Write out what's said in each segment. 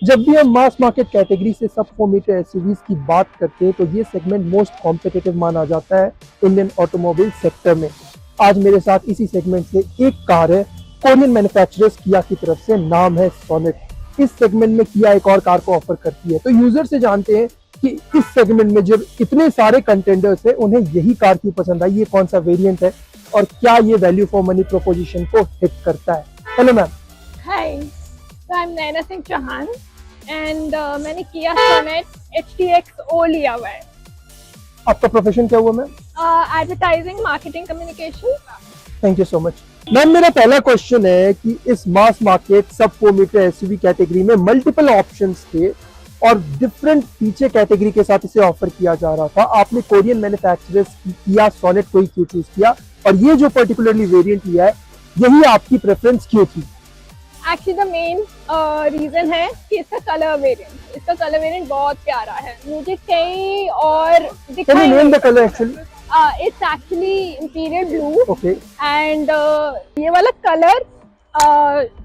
जब भी हम मास मार्केट कैटेगरी से सब 4 मीटर एसयूवीज की बात करते हैं तो ये सेगमेंट मोस्ट कॉम्पिटिटिव माना जाता है इंडियन ऑटोमोबाइल सेक्टर में। आज मेरे साथ इसी सेगमेंट से एक कार है, कोरियन मैन्युफैक्चरर्स किया की तरफ से, नाम है सोनेट। इस सेगमेंट में किया एक और कार को ऑफर करती है, तो यूजर से जानते हैं कि इस सेगमेंट में जब इतने सारे कंटेंडर्स है उन्हें यही कार क्यों पसंद आई, ये कौन सा वेरिएंट है और क्या ये वैल्यू फॉर मनी प्रोपोजिशन को हिट करता है। Hello ma'am. Hi, I am Naina Singh Chauhan and मैंने किया सोनेट HTX-O लिया हुआ है। आपका प्रोफेशन क्या हुआ ma'am? Advertising, marketing, communication. Thank you so much ma'am. मेरा पहला क्वेश्चन है कि इस मास मार्केट सब 4 मीटर एसयूवी कैटेगरी में मल्टीपल ऑप्शंस थे और डिफरेंट फीचर कैटेगरी के साथ इसे ऑफर किया जा रहा था। आपने कोरियन मैन्युफैक्चरर्स किया सोनेट को ही क्यों चूज किया और ये जो पर्टिकुलरली वेरिएंट लिया है यही आपकी प्रेफरेंस क्यों थी? एक्चुअली द मेन रीजन है कि इसका कलर वेरिएंट बहुत प्यारा है। मुझे कई और दिखाई name the colour actually. It's actually imperial blue. Okay. And ये वाला कलर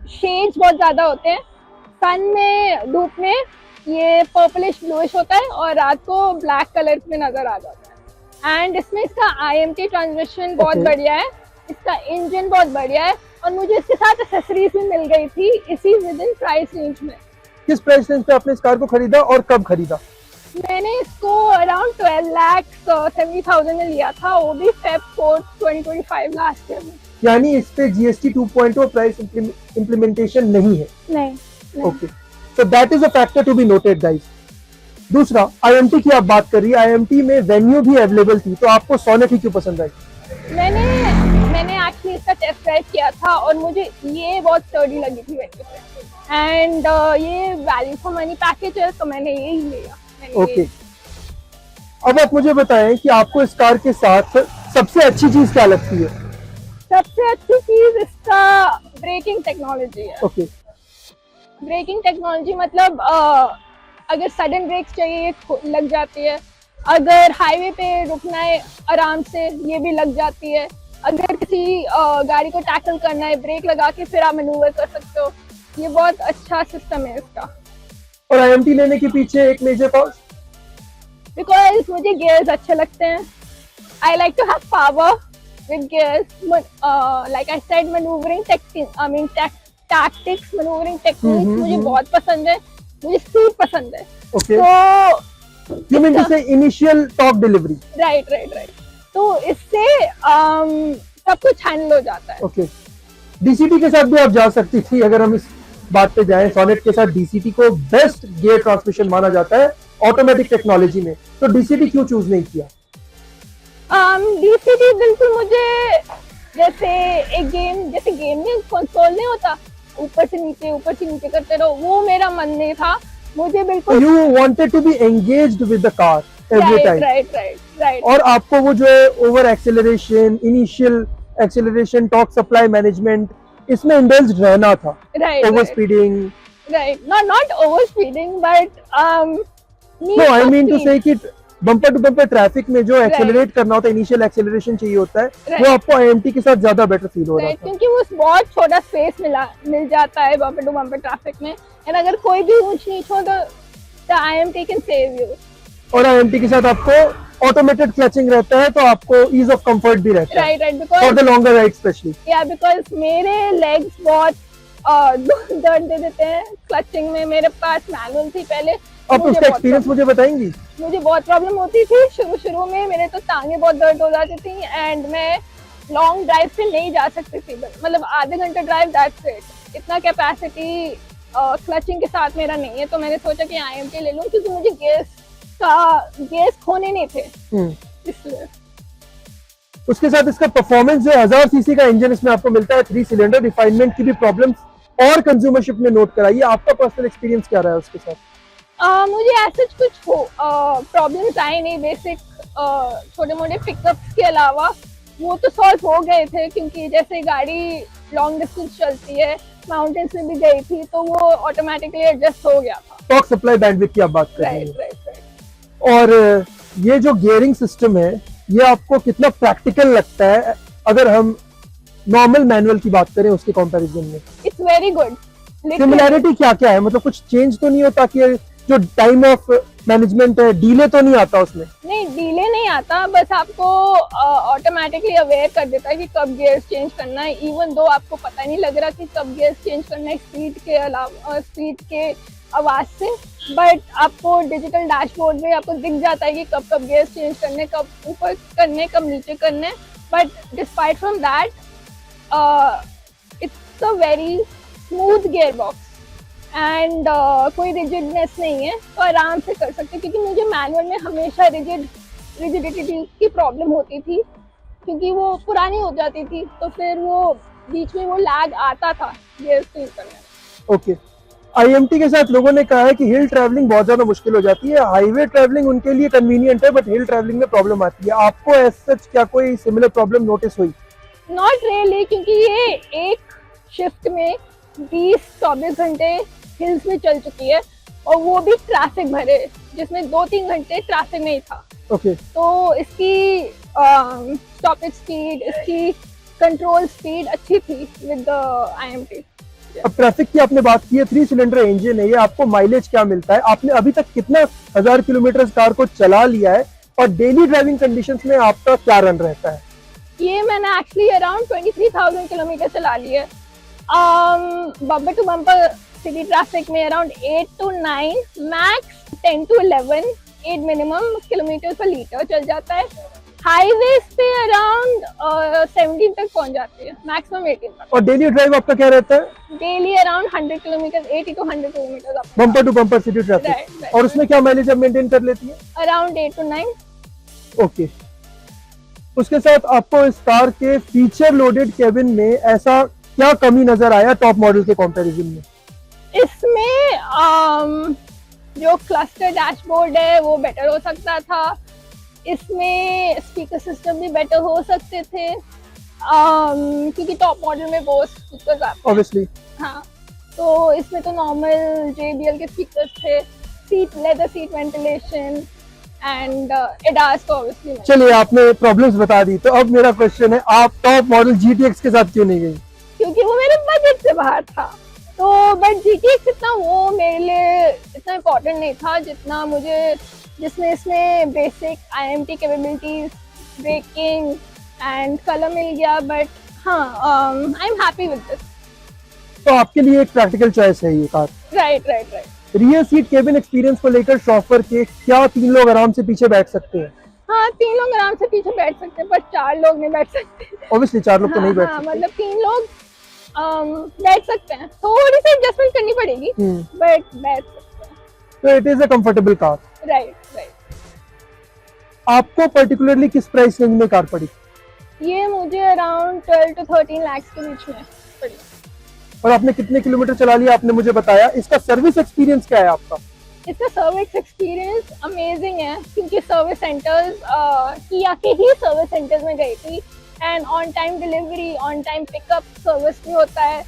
शेड्स बहुत ज्यादा होते हैं। सन में, धूप में ये पर्पलिश ब्लूइश होता है और रात को ब्लैक कलर में नजर आ जाता है। एंड इसमें इसका IMT ट्रांसमिशन बहुत बढ़िया है, इसका इंजन बहुत बढ़िया है और मुझे इसके साथ एक्सेसरीज भी मिल गई थी इसी विद इन प्राइस रेंज में। किस प्राइस रेंज पे आपने इस कार को खरीदा और कब खरीदा? मैंने इसको अराउंड 12,70,000 में लिया था, वो भी Feb 4, 2025 लास्ट ईयर में। यानी इस पे GST 2.0 प्राइस इम्प्लीमेंटेशन नहीं है? नहीं। Okay, so that is a factor to be noted guys. दूसरा, IMT की आप बात कर रही है, IMT में वेन्यू भी अवेलेबल थी, तो आपको सोनेट ही क्यों पसंद आई? मैंने एक्चुअली इसका टेस्ट ड्राइव किया था और मुझे ये बहुत स्टर्डी लगी थी वेन्यू पे। एंड ये वैल्यू फॉर मनी पैकेज है तो मैंने यही लिया। ओके, अब आप मुझे बताएं कि आपको इस कार के साथ सबसे अच्छी चीज क्या लगती है? सबसे अच्छी चीज इसका ब्रेकिंग टेक्नोलॉजी है। ओके। ब्रेकिंग टेक्नोलॉजी मतलब अगर सडन ब्रेक्स चाहिए लग जाती है, अगर हाईवे पे रुकना है आराम से ये भी लग जाती है, अगर किसी गाड़ी को टैकल करना है ब्रेक लगा के फिर आप मैन्यूवर कर सकते हो। ये बहुत अच्छा सिस्टम है इसका। और IMT लेने के पीछे एक मेजर कॉज? बिकॉज मुझे गियर्स अच्छे लगते हैं। I like to have power with gears. Like I said, manoeuvring tactics, manoeuvring techniques मुझे बहुत पसंद है। मुझे स्पीड पसंद है। Okay. तो You mean to say initial top delivery? Right. तो इससे सब कुछ हैंडल हो जाता है। ओके। DCT के साथ भी आप जा सकती थी। अगर हम इस बात पे जाएं, सोनेट के साथ DCT को बेस्ट गियर ट्रांसमिशन माना जाता है ऑटोमेटिक टेक्नोलॉजी में, तो DCT क्यों चूज नहीं किया? DCT बिल्कुल मुझे जैसे गेम में कंसोल नहीं होता, ऊपर से नीचे करते रहो, वो मेरा मन नहीं था। मुझे बिल्कुल You wanted to be engaged with the car every time. Right. और आपको वो जो है over acceleration, initial acceleration, torque supply management, इसमें इंडल्ज रहना था। Over speeding? Right, not over speeding but no, I mean to say कि bumper to bumper traffic में जो एक्सेलरेट करना होता है, इनिशियल एक्सेलरेशन चाहिए होता है, वो आपको IMT के साथ ज्यादा बेटर फील हो रहा था। क्योंकि वो बहुत छोटा स्पेस मिल जाता है बम्पर टू बम्पर ट्रैफिक में। एंड अगर कोई भी ऊंच नीच हो तो IMT कैन सेव यू। और IMT के साथ आपको ऑटोमेटेड क्लचिंग रहता है, तो आपको ईज ऑफ कंफर्ट भी रहता है। Right, because for the longer ride specially. या बिकॉज़ मेरे लेग्स बहुत दर्द दे देते हैं क्लचिंग में। मेरे पास मैनुअल थी पहले। आप उसका एक्सपीरियंस मुझे बताएंगी? मुझे बहुत प्रॉब्लम होती थी शुरू में। मेरे तो टांगे बहुत दर्द हो जाती थी एंड मैं लॉन्ग ड्राइव पे नहीं जा सकती थी, मतलब आधे घंटे ड्राइव, दैट्स इट। इतना कैपेसिटी क्लचिंग के साथ मेरा नहीं है, तो मैंने सोचा कि IMT ले लूं क्योंकि मुझे गेयर्स खोने नहीं थे इसलिए। उसके साथ इसका परफॉर्मेंस जो 1000 सीसी का इंजन इसमें आपको मिलता है, 3 सिलेंडर। रिफाइनमेंट की भी प्रॉब्लम्स और कंज्यूमरशिप में नोट कराई है। आपका पर्सनल एक्सपीरियंस क्या रहा है उसके साथ? मुझे ऐसे कुछ प्रॉब्लम्स आए नहीं। बेसिक छोटे मोटे पिकअप्स के अलावा वो तो सॉल्व हो गए थे, क्योंकि जैसे गाड़ी लॉन्ग डिस्टेंस चलती है, माउंटेन्स में भी गई थी, तो वो ऑटोमेटिकली एडजस्ट हो गया था। टॉर्क सप्लाई बैंडविड्थ की आप बात कर रहे हैं। राइट। और ये जो गियरिंग सिस्टम है, ये आपको कितना प्रैक्टिकल लगता है अगर हम नॉर्मल मैनुअल की बात करें उसके कंपैरिजन में? It's very good. सिमिलैरिटी क्या क्या है, मतलब कुछ चेंज तो नहीं होता कि जो टाइम ऑफ मैनेजमेंट है, डीले तो नहीं आता उसमें? नहीं, डिले नहीं आता, बस आपको ऑटोमेटिकली अवेयर कर देता है कि कब गियर्स चेंज करना है, इवन दो आपको पता नहीं लग रहा कि कब गियर्स चेंज करना है स्पीड के अलावा, स्पीड के आवाज से, बट आपको डिजिटल डैशबोर्ड में आपको दिख जाता है कि कब कब गियर्स चेंज करने, कब ऊपर करने, कब नीचे करने। But despite from that it's a very smooth gear box and कोई रिजिडनेस नहीं है, तो आराम से कर सकते हैं, क्योंकि मुझे मैनुअल में हमेशा रिजिडिटी की प्रॉब्लम होती थी, क्योंकि वो पुरानी हो जाती थी, तो फिर वो बीच में वो लैग आता था गियर चेंज करने में। ओके, आईएमटी के साथ लोगों ने कहा है कि हिल ट्रैवलिंग बहुत ज्यादा मुश्किल हो जाती है, हाईवे ट्रैवलिंग उनके लिए कन्वीनियंट है, बट हिल ट्रैवलिंग में प्रॉब्लम आती है। आपको एज सच क्या कोई सिमिलर प्रॉब्लम नोटिस हुई? नॉट रियली, क्योंकि ये एक शिफ्ट में 20-24 घंटे हिल्स में चल चुकी है, और वो भी ट्रैफिक भरे, जिसमें 2-3 घंटे ट्रैफिक में ही था। ओके, तो इसकी स्टॉपेज स्पीड, इसकी कंट्रोल स्पीड अच्छी थी विद IMT। अब ट्रैफिक की आपने बात की है, 3 सिलेंडर इंजन है ये, आपको माइलेज क्या मिलता है? आपने अभी तक कितना 1000 किलोमीटर कार को चला लिया है, और डेली ड्राइविंग कंडीशंस में आपका क्या रन रहता है? ये मैंने एक्चुअली अराउंड 23,000 किलोमीटर चला लिए, bumper to bumper city traffic में around 8 to 9, max 10 to 11, 8 minimum kilometre per litre चल जाता है। हाईवेज पे अराउंड 17 तक पहुंच जाती है, मैक्सिमम 18 तक। और डेली ड्राइव आपका क्या रहता है? Daily around 100 kilometre, 80 to 100 kilometre bumper to bumper city traffic, right. और उसमें क्या माइलेज आप मेंटेन कर लेती है? Around 8 to 9। ओके, उसके साथ आपको इस कार के फीचर लोडेड केबिन में ऐसा क्या कमी नजर आया टॉप मॉडल के कंपैरिजन में? इसमें जो क्लस्टर डैशबोर्ड है वो बेटर हो सकता था, इसमें स्पीकर सिस्टम भी बेटर हो सकते थे, क्योंकि टॉप मॉडल में बोस स्पीकर्स आते हैं ऑब्वियसली। हाँ, तो इसमें तो नॉर्मल JBL के स्पीकर्स थे, seat leather seat ventilation and ADAS तो ऑब्वियसली। चलिए, आपने प्रॉब्लम्स बता दी, तो अब मेरा क्वेश्चन है, आप टॉप मॉडल GTX के साथ क्यों नहीं गई? क्योंकि वो मेरे बजट से बाहर था, तो बट GTX इतना वो मेरे लिए इतना इम्पोर्टेंट नहीं था जितना मुझे, जिसमें इसमें basic IMT capabilities, braking and colour मिल गया। बट हाँ, I am happy with this. तो आपके लिए एक प्रैक्टिकल चॉइस है ये car. Right. Rear seat cabin experience को लेकर शॉफर के क्या 3 लोग आराम से पीछे बैठ सकते हैं? हाँ, 3 लोग आराम से पीछे बैठ सकते हैं, पर 4 लोग नहीं बैठ सकते। ऑब्वियसली 4 लोग तो नहीं बैठ हाँ, सकते। मतलब 3 लोग बैठ सकते हैं, थोड़ी सी एडजस्टमेंट करनी पड़ेगी, बट बैठ सकते हैं। तो it is a comfortable car. Right. आपको पर्टिकुलरली किस प्राइस रेंज में कार पड़ी? ये मुझे अराउंड 12 to 13 लाख के बीच में पड़ी। और आपने कितने किलोमीटर चला लिया आपने मुझे बताया, इसका सर्विस एक्सपीरियंस क्या है आपका? इसका सर्विस एक्सपीरियंस अमेजिंग है, क्योंकि सर्विस सेंटर्स किया के ही सर्विस सेंटर्स में गई थी, and on time delivery, on time pickup service भी होता है,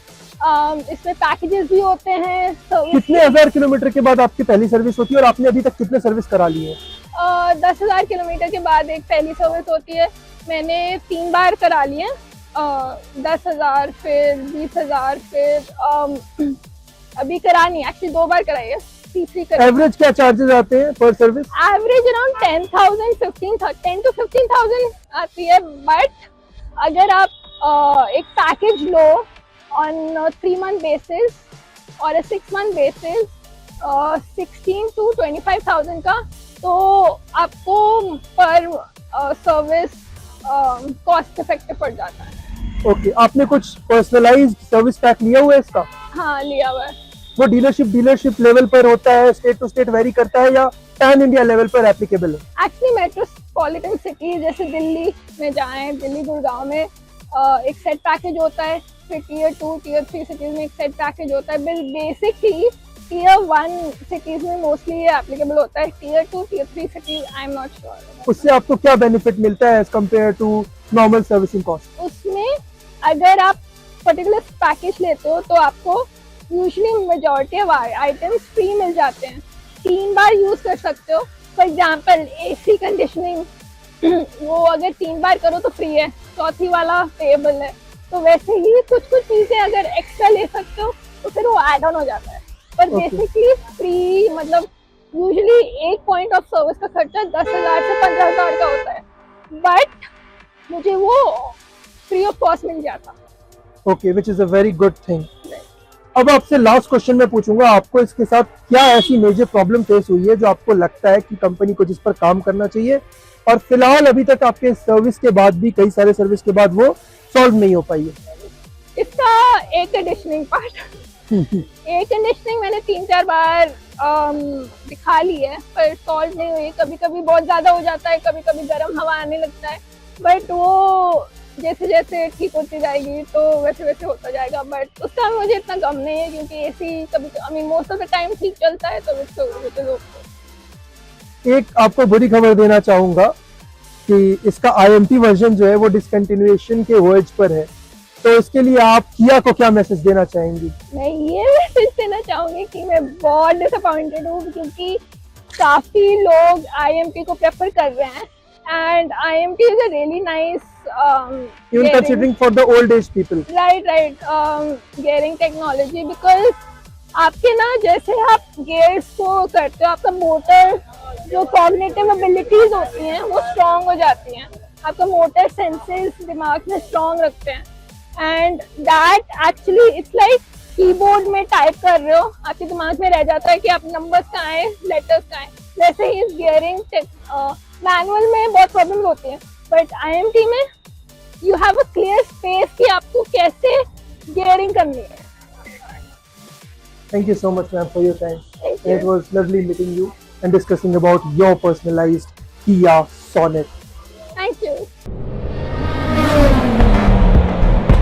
इसमें पैकेजेस भी होते हैं। कितने 1000 किलोमीटर के बाद आपकी पहली सर्विस होती है, और आपने अभी तक कितने सर्विस करा ली है? 10,000 किलोमीटर के बाद एक पहली सर्विस होती है, मैंने 3 बार करा ली है, 10,000, फिर 20,000, फिर अभी करानी एक्चुअली 2 बार कराई है, तीसरी कराई। एवरेज क्या चार्जेस आते हैं पर सर्विस? एवरेज अराउंड 10 to 15,000 आती है, बट अगर आप एक package low on 3 month basis और 6 month बेसिस 16 to 25,000 का, तो आपको पर सर्विस कॉस्ट इफेक्टिव पड़ जाता है। ओके, आपने कुछ पर्सनलाइज्ड सर्विस पैक लिया हुआ है इसका? हाँ, लिया हुआ है। वो डीलरशिप लेवल पर होता है, स्टेट टू स्टेट वेरी करता है, या पैन इंडिया लेवल पर एप्लीकेबल है? एक्चुअली मेट्रोपॉलिटन सिटी जैसे दिल्ली में जाएं, दिल्ली गुड़गांव में एक सेट पैकेज होता है, फिर टियर 2 टियर 3 सिटीज में एक सेट पैकेज होता है। बेसिकली टियर 1 सिटीज में मोस्टली ये एप्लीकेबल होता है, tier 2 tier 3 cities I am not sure. उससे आपको क्या बेनिफिट मिलता है as compare to normal servicing cost? उसमें अगर आप पर्टिकुलर पैकेज लेते हो तो आपको usually majority of items free मिल जाते हैं, 3 बार यूज कर सकते हो। फॉर एग्जांपल AC कंडीशनिंग, वो अगर 3 बार करो तो फ्री है, चौथी वाला पेएबल है। तो वैसे ही कुछ चीजें अगर एक्स्ट्रा ले सकते हो तो फिर वो एड ऑन हो जाता है। पर Okay. बेसिकली फ्री मतलब यूजुअली एक पॉइंट ऑफ सर्विस का खर्चा 10,000 से 15,000 का होता है, बट मुझे वो फ्री ऑफ कॉस्ट मिल जाता। Okay, which is a very good thing. अब आपसे लास्ट क्वेश्चन मैं पूछूंगा, आपको इसके साथ क्या ऐसी मेजर प्रॉब्लम फेस हुई है जो आपको लगता है कि कंपनी को जिस पर काम करना चाहिए, और फिलहाल अभी तक आपके सर्विस के बाद भी, कई सारे सर्विस के बाद, वो सॉल्व नहीं हो पाई है? इसका air conditioning part, air conditioning मैंने 3-4 बार दिखा ली है पर सॉल्व नहीं हुई। कभी कभी बहुत ज्यादा हो जाता है, कभी कभी गर्म हवा आने लगता है, बट वो जैसे जैसे ठीक होती जाएगी तो वैसे वैसे होता जाएगा। बट उसका मुझे इतना गम नहीं है क्योंकि एसी कभी I mean most of the time ठीक चलता है, तो उसको एक आपको बुरी खबर देना चाहूंगा कि इसका IMT वर्जन जो है वो डिसकंटिन्यूएशन के वर्ज पर है, तो इसके लिए आप किया को क्या मैसेज देना चाहेंगी? मैं ये मैसेज देना चाहूंगी कि मैं बहुत डिसअपॉइंटेड हूँ क्योंकि काफी लोग IMT को प्रेफर कर रहे हैं, and IMT is a really nice Even considering for the old age people. Right gearing technology, because आपके ना जैसे आप गियर्स को करते हो, आपका मोटर जो कॉग्निटिव एबिलिटीज होती हैं वो स्ट्रांग हो जाती हैं, आपका मोटर सेंसेस दिमाग में स्ट्रांग रखते हैं, and that actually it's like keyboard में टाइप कर रहे हो, आपके दिमाग में रह जाता है कि आप नंबर्स कहाँ हैं, लेटर्स कहाँ हैं। वैसे ही इस गियरिंग मैनुअल में बहुत प्रॉब्लम होती है, बट IMT में you have a clear space कि आपको कैसे गियरिंग करनी है। Thank you so much, ma'am, for your time. Thank you. It was lovely meeting you and discussing about your personalized Kia Sonet.